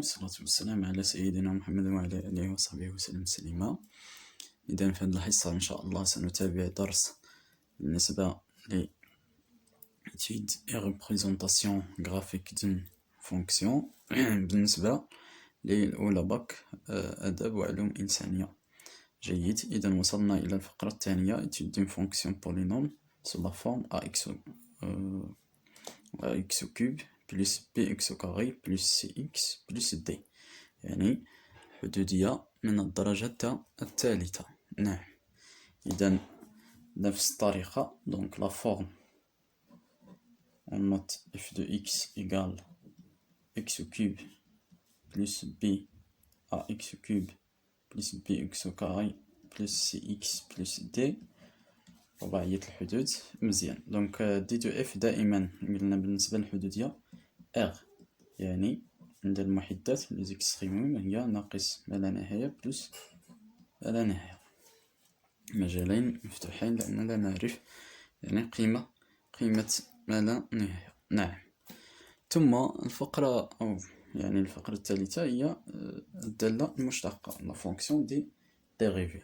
والصلاة والسلام على سيدنا محمد وعلى آله وصحبه وسلم تسليما. إذا في هذه الحصة إن شاء الله سنتابع درس بالنسبة لإتيد et représentation graphique d'une fonction بالنسبة للأولى باك أدب وعلوم إنسانية. جيد، إذا وصلنا إلى الفقرة الثانية étude d'une fonction polynôme sous la forme ax cube plus bx au carré plus cx plus d، يعني حدودية من الدرجة الثالثة. نعم، إذا نفس الطريقة donc la forme on note f de x égale x au cube plus b à x au cube plus bx au carré plus cx plus d رباعية الحدود. مزيان، دونك دي دو اف دائما قلنا بالنسبة للحدودية ار، يعني عند المحدات لي زيكستريموم هي ناقص ما لا نهاية بلس ما لا نهاية، مجالين مفتوحين لأننا نعرف يعني قيمة ما لا نهاية. نعم، ثم الفقرة أو يعني الفقرة الثالثة هي الدالة المشتقة لا فونكسيون دي ديريفي.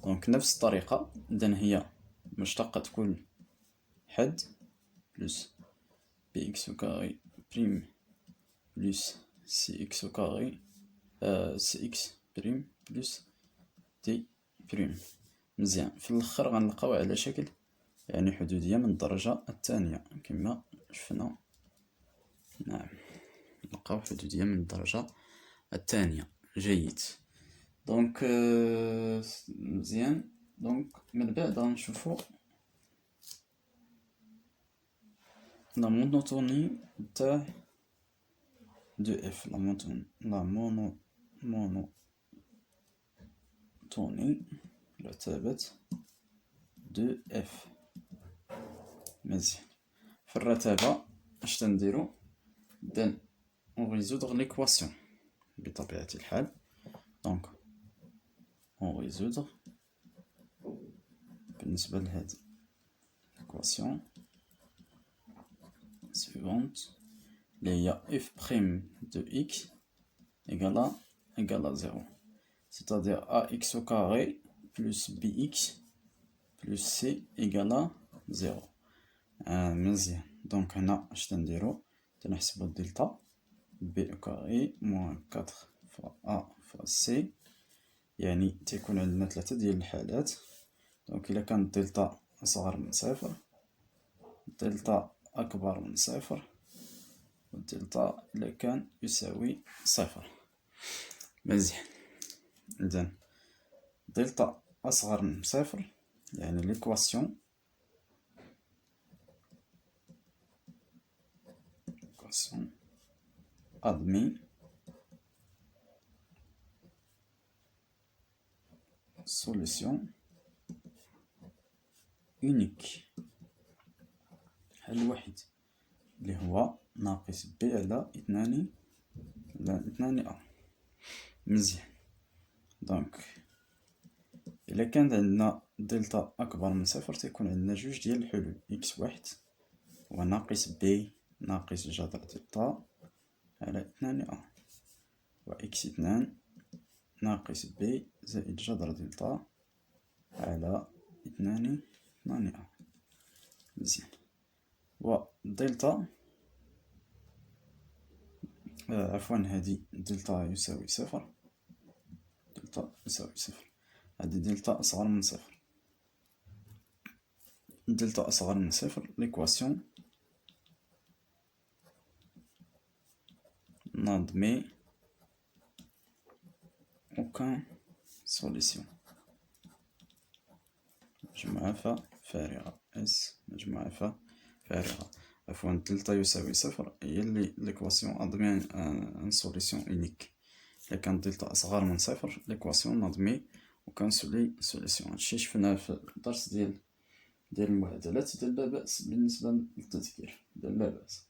دونك نفس الطريقة، إذن هي مشتقة كل حد بلس بي اكس او كاري بريم بلس سي اكس او كاري سي اكس بريم بلس دي بريم. مزيان، في الاخر غنلقاو على شكل يعني حدودية من الدرجة الثانية كما شفنا. نعم، نلقاو حدودية من الدرجة الثانية. جيد، دونك مزيان، دونك من بعد غنشوفو لا مونوتوني تاع دو اف، لا مونوتوني مرتبة دو اف. مزيان، في الرتبة اش تنديرو؟ إذن اون ريزودغ ليكواسيون بطبيعة الحال. دونك اون ريزودغ بالنسبة لهاد ليكواسيون suivante اللي هي f prime de x égale à 0, c'est-à-dire ax au carré plus bx plus c égale à 0. مزيان، دونك هنا اش تنديرو؟ تنحسبو الدلتا b au carré moins 4 fois a fois c، يعني تيكون عندنا 3 ديال الحالات. دونك إلا كانت الدلتا أصغر من صفر، الدلتا أكبر من صفر، والدلتا إلا كان يساوي صفر. مزيان، إذن دلتا أصغر من صفر يعني ليكواسيون admet solution unique، حل وحيد اللي هو ناقص ب على 2 أ. مزيان، دونك إلا كان عندنا دلتا أكبر من صفر تيكون عندنا جوج ديال الحلول، إكس واحد هو ناقص ب ناقص جذر دلتا على 2 أ، و إكس 2 ناقص ب زائد جذر دلتا على 2 أ. مزيان، و دلتا عفوا هادي دلتا يساوي صفر، دلتا يساوي صفر، هادي دلتا أصغر من صفر، دلتا أصغر من صفر ليكواسيون n'admet aucun solution. مجموعة فارغة اس مجموعة فارغة. عفوا دلتا يساوي صفر هي اللي ليكواسيون ادمي ان سوليسيون اونيك. إلا كانت دلتا أصغر من صفر ليكواسيون نادمي وكان سوليسيون. هادشي شفناه في الدرس ديال المعادلات، إذا لا بأس بالنسبة للتذكير، إذا لا بأس.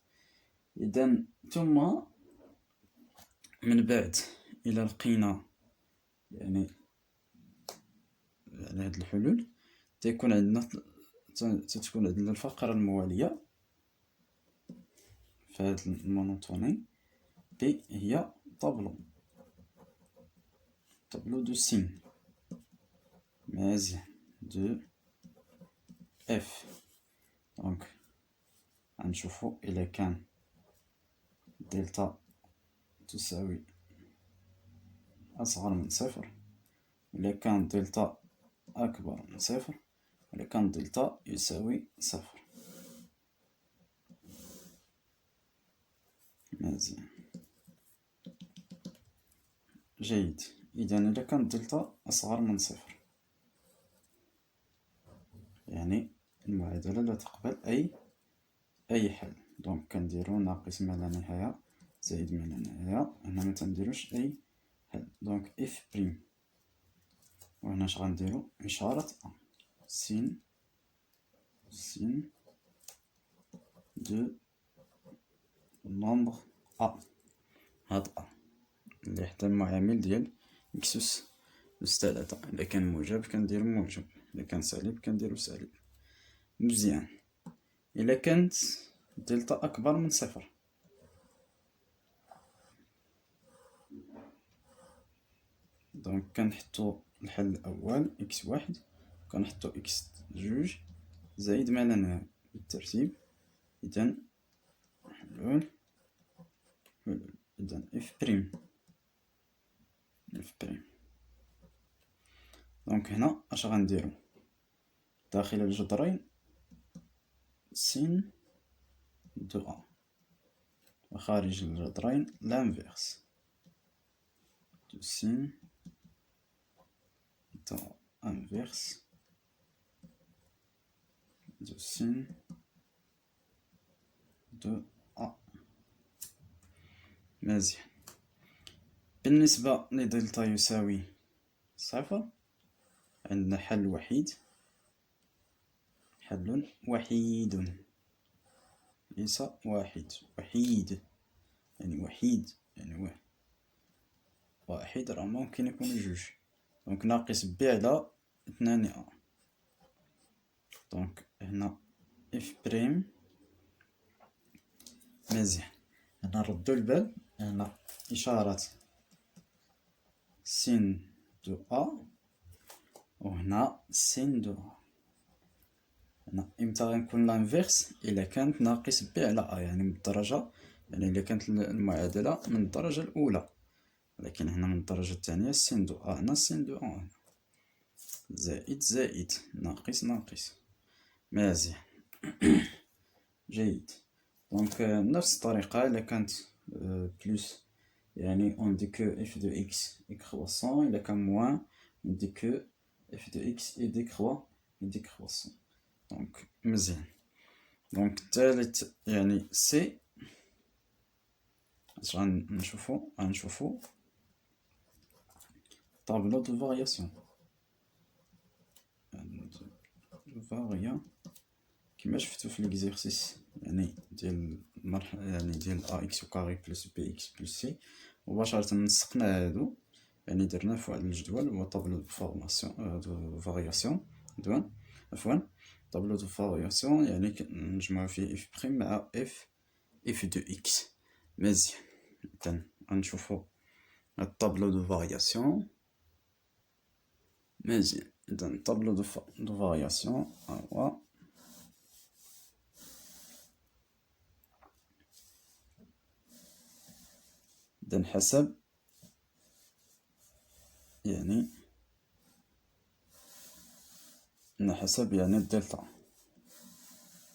إذا ثم من بعد إلى لقينا يعني هاد الحلول تكون عندنا الفقرة الموالية في هاد المونوتوني ب هي طابلو دو سين. مزيان. دو اف. دونك غنشوفو إلا كان دلتا تساوي أصغر من صفر، إلا كان دلتا أكبر من صفر، إلا كان دلتا يساوي صفر. مزيان. جيد. إذا إلا كان دلتا أصغر من صفر، يعني المعادلة لا تقبل أي حل. دونك كنديرو ناقص ما لا نهاية زائد ما لا نهاية. هنا متنديروش أي حل. دونك اف بريم، وهنا اش غنديرو؟ إشارة أ. سين دو نومبر أ. هاد أ اللي حدا المعامل ديال إكس أس 3. إلا كان موجب كنديرو موجب، إلا كان سالب كنديرو سالب. مزيان. إلا كانت دلتا أكبر من صفر، دونك كنحطو الحل الأول إكس واحد، كنحطو إكس جوج زائد ما لا نهاية بالترتيب. إذا حلول. إذا اف بريم. دونك هنا اش غنديرو؟ داخل الجذرين سين دو أ، وخارج الجذرين لانفيرس دو سين دو انفيرس دو سين دو أ. مزيان. بالنسبة لدلتا يساوي صفر، عندنا حل وحيد، ليس وحيد يعني وحيد، يعني واحد راه ممكن يكون جوج. دونك ناقص ب على 2 أ. دونك هنا اف بريم. مزيان. هنا نردو البال، هنا إشارة سين دو أ، وهنا سين دو أ. هنا إمتى غنكون لانفيرس؟ إلا كانت ناقص ب على أ، يعني من الدرجة، يعني إلا كانت المعادلة من الدرجة الأولى. لكن هنا من الدرجة الثانية سين دو أ، هنا سين دو أ، هنا زائد ناقص. مزيان. جيد. دونك نفس الطريقة إلا كانت بلوس، يعني اون دي كو اف دو اكس كرواسون، إلا كان موان اون دي كو اف دو اكس اي ديكرواسون. دونك مزيان. دونك الثالث يعني سي، اش غنشوفو طابلو دو فارياسيون. كيما شفتو في ليكزيرسيس، يعني ديال المرحلة، يعني ديال ا اكس كاري بلس بي اكس بلس سي، مباشرة نسقنا هادو، يعني درناه في واحد الجدول هو طابلو دو فورماسيون دو فارياسيون عفوا طابلو دو فارياسيون، يعني نجمعو فيه اف بريم مع اف دو اكس. مزيان. إذا غنشوفو الطابلو دو فارياسيون. مزيان. إذا الطابلو دو فارياسيون هو إذا حسب يعني الدلتا،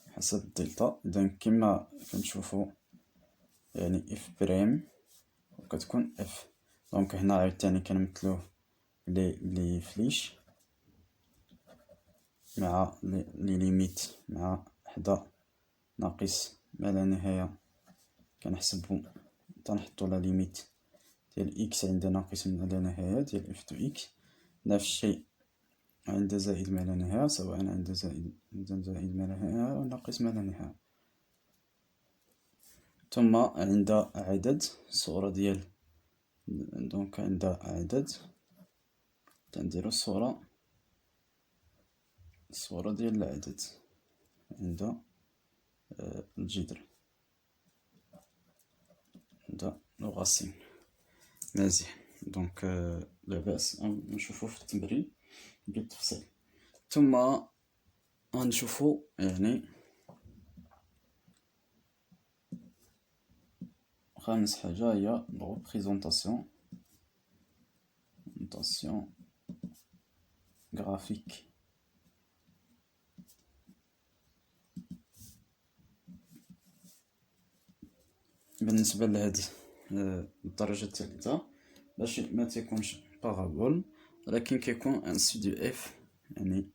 حسب الدلتا. إذا كما كنشوفو يعني اف بريم وكتكون اف. دونك هنا عاوتاني كنمثلوه بلي فليش مع لي ليميت مع حدا ناقص ما لا نهاية، كنحسبو تنحطو لا ليميت ديال اكس عند ناقص ما لا نهاية ديال اف دو اكس. نفس الشيء عند زائد ما لا نهاية، سواء عند زائد ما لا نهاية أو ناقص ما لا نهاية. ثم عند عدد الصورة ديال، دونك عند عدد تنديرو الصورة ديال العدد عند الجذر، عند لوغاسيم. مزيان. دونك لاباس نشوفو في التمرين بالتفصيل. ثم غنشوفو يعني خامس حاجة هي الريبريزونطاسيون غرافيك. بالنسبة لهاد الدرجة الثالثة باش ما تيكونش بارابول ولكن كيكون ان سي دي اف، يعني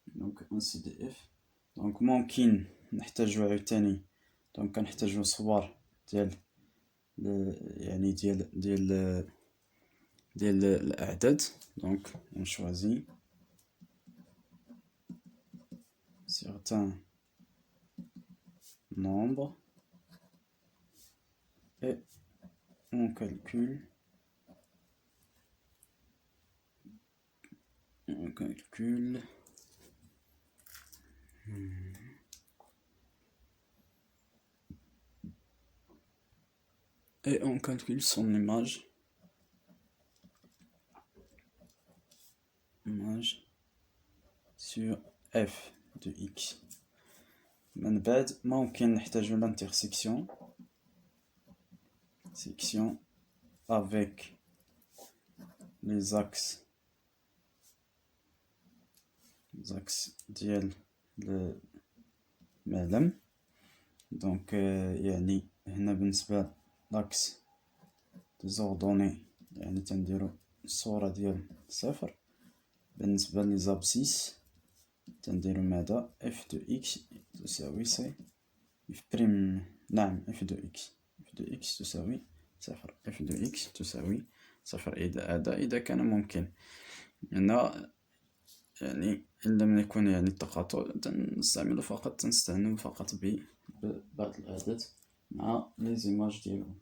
دونك ان سي دي اف. دونك ممكن نحتاجو عاوتاني، دونك كنحتاجو صور ديال يعني ديال الاعداد. دونك نشوازي certains nombres et on calcule et on calcule son image sur f de x. من بعد ممكن نحتاجو l'intersection avec les axes ديال المعلم. دونك يعني هنا بالنسبة لاكس ديزوردوني يعني تنديرو الصورة ديال صفر. بالنسبة لي زابسيس تنديرو ماذا اف دو اكس تساوي سي اف بريم، نعم اف دو اكس تساوي صفر، اف دو اكس تساوي صفر. إذا كان ممكن. هنا يعني إن لم يكن يعني التقاطع تنستعمل فقط ببعض الأعداد مع لي زيماج ديالهم.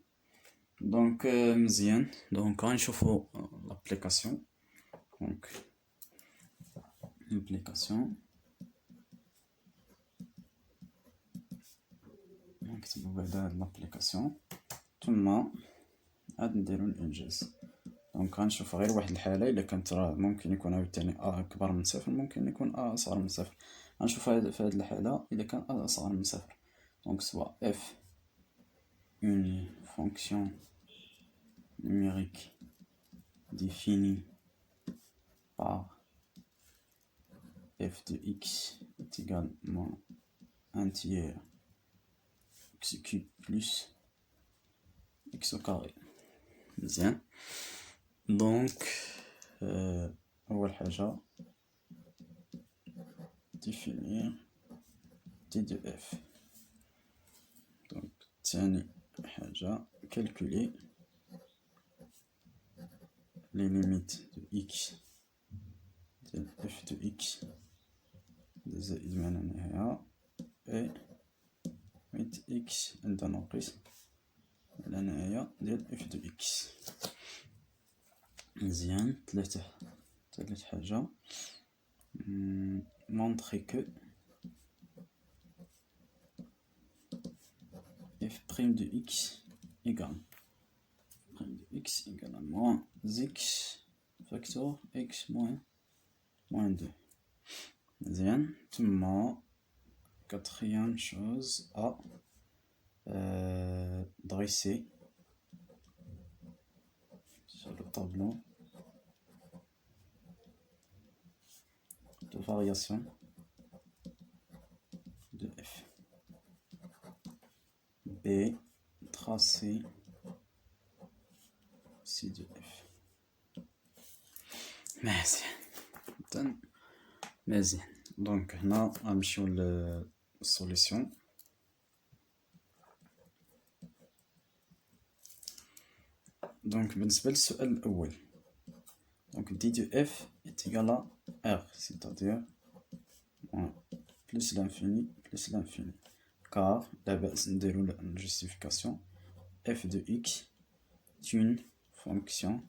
دونك مزيان. دونك غنشوفو لابليكاسيون. دونك l'application. نكتبو بعدا هاد لابليكاسيون ثم عاد نديرو الانجاز. دونك غنشوف غير واحد الحالة، الا كانت راه ممكن يكون عاوتاني اكبر من صفر، ممكن يكون اصغر من صفر. غنشوف في هاد الحالة الا كان اصغر من صفر. دونك سوا اف une fonction numérique définie par f de x est égal à un tiers x cube plus x au carré. مزيان. دونك أول حاجة définir d de f. دونك تاني حاجة calculer les limites de x ديال f de x زائد ما لا نهاية et ليميت x عند ناقص لا نهاية ديال f de x. مزيان. ثالث حاجة montrer que f' de x égale à moins x facteur x moins 2. مزيان. ثم quatrième chose à dresser sur le tableau de variation de f. B tracer C de f. مزيان. دونك هنا غنمشيو للسوليسيون. دونك بالنسبة للسؤال الأول، دونك d de f est égal à r, c'est-à-dire plus l'infini car لا بأس نديرو الجوستيفيكاسيون f de x est une fonction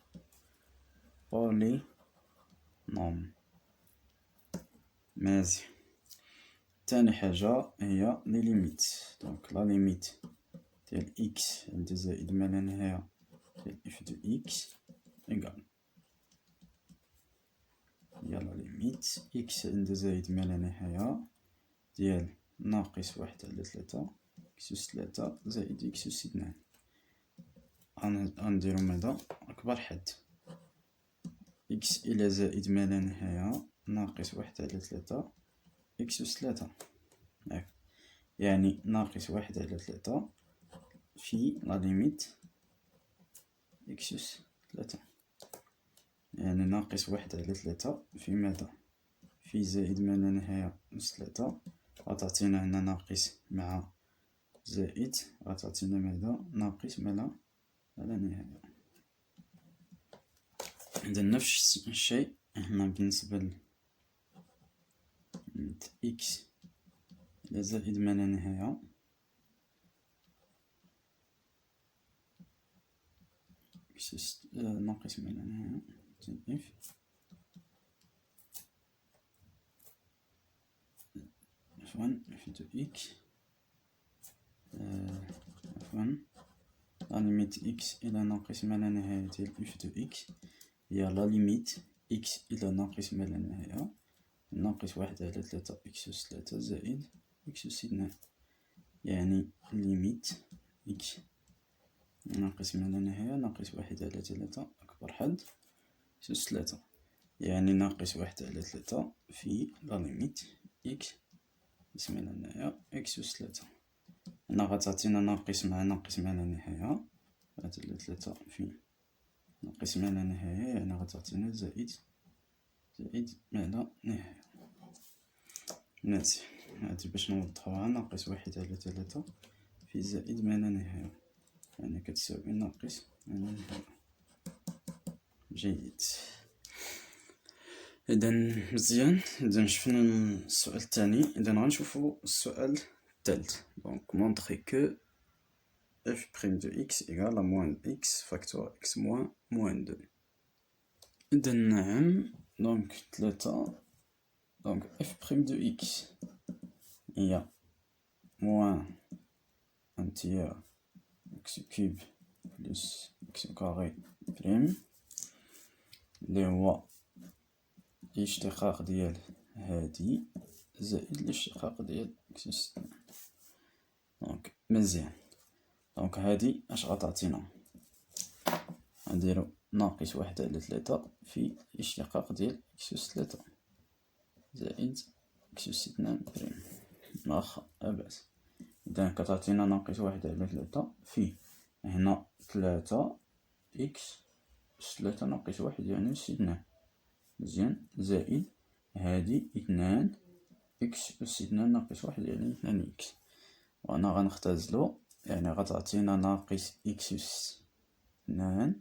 polynôme. مزيان. تاني حاجة هي لي ليميت. دونك لا ليميت ديال x عند زائد ما لا نهاية ديال اف دو اكس إيكال هي لا ليميت اكس عند زائد ما لا نهاية ديال ناقص واحد على تلاتة اكس أس تلاتة زائد اكس أس اثنان. غنديرو ماذا؟ أكبر حد اكس إلى زائد ما لا نهاية ناقص واحد على تلاتة اكس أس تلاتة، يعني ناقص واحد على تلاتة في لا ليميت اكس أس تلاتة، يعني ناقص واحد على تلاتة في ماذا؟ في زائد ما لا نهاية أس تلاتة، غتعطينا هنا ناقص مع زائد، غتعطينا ماذا؟ ناقص ما لا نهاية. إذا نفس الشيء هنا بالنسبة ل إكس إلى زائد ما لا نهاية إكس ناقص ما لا نهاية إف عفوا إف دو إكس عفوا لا ليميت إكس إلى ناقص ما لا نهاية ديال إف دو إكس هي لا ليميت إكس إلى ناقص ما لا نهاية ناقص واحد على تلاتة إكس أس تلاتة زائد إكس أس اثنان، يعني ليميت إكس ناقص ما لا نهاية ناقص واحد على تلاتة أكبر حد إكس أس تلاتة، يعني ناقص واحد على تلاتة في لا ليميت إكس ناقص ما لا نهاية إكس أس تلاتة. هنا غتعطينا ناقص مع ناقص ما لا نهاية واحد على تلاتة في ناقص ما لا نهاية، يعني غتعطينا زائد ما لا نهاية. مزيان، هادي باش نوضحوها ناقص واحد على تلاتة في زائد ما لا نهاية، يعني كتساوي ناقص ما لا نهاية. جيد، إذا مزيان. إذا شفنا السؤال الثاني، إذا غنشوفو السؤال الثالث. دونك montrer que f' de x égale à moins x facteur x moins 2. إذا نعم، دونك تلاتة، دونك f' de x هي moins un tiers x cube plus x carré prime اللي هو الاشتقاق ديال هادي زائد الاشتقاق ديال إكس أس اثنان. دونك مزيان، دونك هادي اش غتعطينا؟ غنديرو ناقص واحد على تلاتة في الاشتقاق ديال إكس أس تلاتة زائد إكس أس اثنان بريم، واخا لاباس. إذا كتعطينا ناقص واحد على تلاتة في هنا تلاتة إكس أس تلاتة ناقص واحد يعني أس اثنان، مزيان، زائد هادي اثنان إكس أس اثنان ناقص واحد يعني اثنان إكس، وأنا غنختزلو يعني غتعطينا ناقص إكس أس اثنان،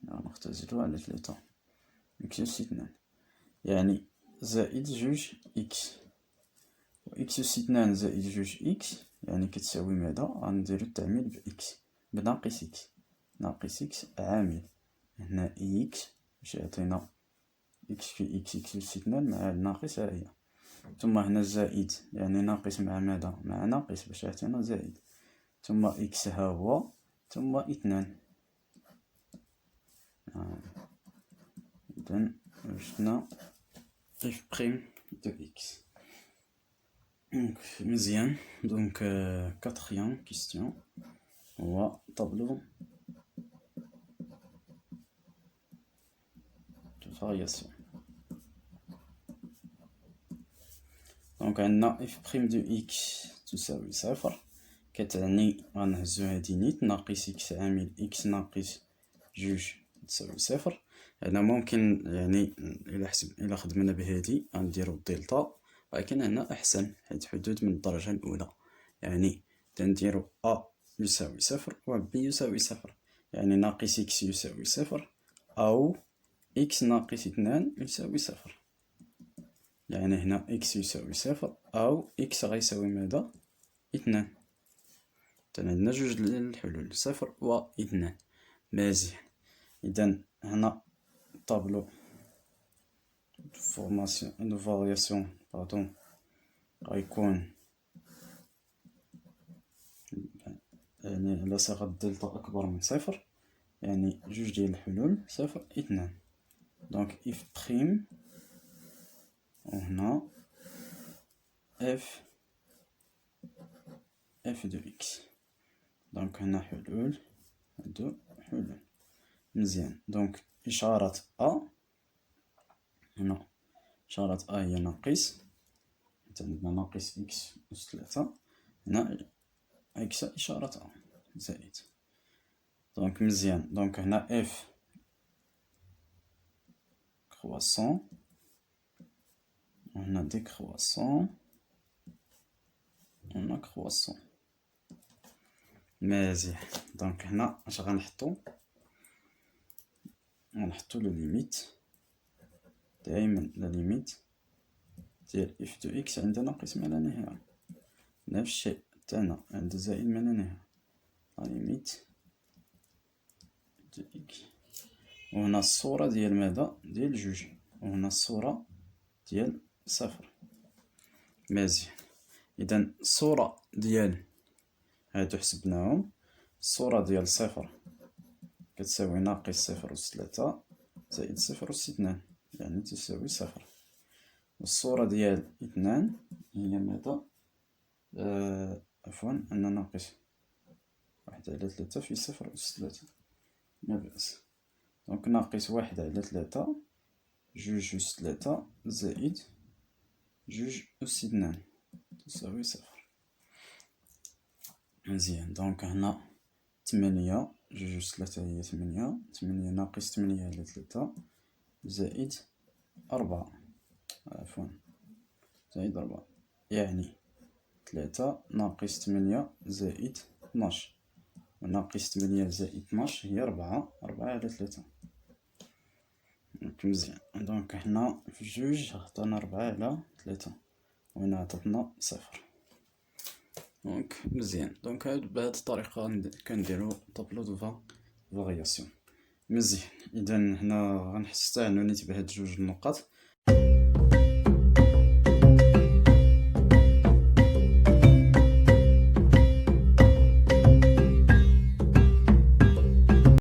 غنختزلو على تلاتة إكس أس اثنان يعني زائد جوج إكس، و إكس أس اثنان زائد جوج إكس يعني كتساوي ماذا؟ غنديرو التعميل بإكس بناقص إكس، ناقص إكس عامل هنا إكس باش يعطينا إكس في إكس إكس أس اثنان مع الناقص ها هي، ثم هنا زائد يعني ناقص مع ماذا؟ مع ناقص باش يعطينا زائد، ثم إكس ها هو ثم اثنان. إذن شفنا إف بريم دو إكس. دونك مزيان، دونك كاتريام كيستيون هو طابلو دو فارياسيون. دونك عندنا إف بريم دو إكس تساوي صفر، كتعني غنهزو هادي نيت ناقص إكس عامل إكس ناقص جوج تساوي صفر. هنا ممكن يعني إلا خدمنا بهادي غنديرو دلتا، ولكن هنا أحسن حيت حدود من الدرجة الأولى، يعني تنديرو أ يساوي صفر و بي يساوي صفر، يعني ناقص إكس يساوي صفر أو إكس ناقص اثنان يساوي صفر، يعني هنا إكس يساوي صفر أو إكس غيساوي ماذا؟ اثنان. إذن عندنا جوج الحلول صفر و اثنان. مزيان، إذن هنا طابلو دو فارياسيون غيكون يعني على صيغة دلتا أكبر من صفر، يعني جوج ديال الحلول صفر اثنان. دونك اف بخيم، وهنا اف دو اكس. دونك هنا حلول، هادو حلول. مزيان. دونك إشارة أ، هنا إشارة أ هي ناقص، عندنا ناقص إكس أس ثلاثة، هنا عكس إشارة أ زائد. دونك مزيان. دونك هنا اف كرواسون، وهنا ديكرواسون، وهنا كرواسون. مزيان. دونك هنا اش غنحطو؟ غنحطو لو ليميت، دايما لا ليميت ديال اف دو اكس عند ناقص ما لا نهاية. نفس الشيء حتى هنا عند زائد ما لا نهاية، لا ليميت دو اكس. وهنا الصورة ديال ماذا؟ ديال جوج، وهنا الصورة ديال صفر. مزيان. إذا الصورة ديال هادو حسبناهم، الصورة ديال صفر كتساوي ناقص صفر أس ثلاثة زائد صفر أس اثنان، يعني تساوي صفر. والصورة ديال اثنان هي ماذا؟ عفوا، أن ناقص واحد على ثلاثة في صفر أس ثلاثة، لا بأس. دونك ناقص واحد على ثلاثة جوج أس ثلاثة زائد جوج أس اثنان تساوي صفر. مزيان. دونك هنا تمنية، جوج أس ثلاثة هي تمنية، تمنية ناقص تمنية على ثلاثة زائد أربعة، عفوا زائد أربعة، يعني ثلاثة ناقص تمنية زائد اثناش، وناقص تمنية زائد اثناش هي ربعة، ربعة على ثلاثة. دونك مزيان. دونك هنا في جوج عطانا ربعة على ثلاثة، وهنا عطاتنا صفر. دونك مزيان. دونك بهاد الطريقة كنديرو طابلو دو فارياسيون. مزيان. إذا هنا غنحس حتى عنونيت بهاد جوج النقط.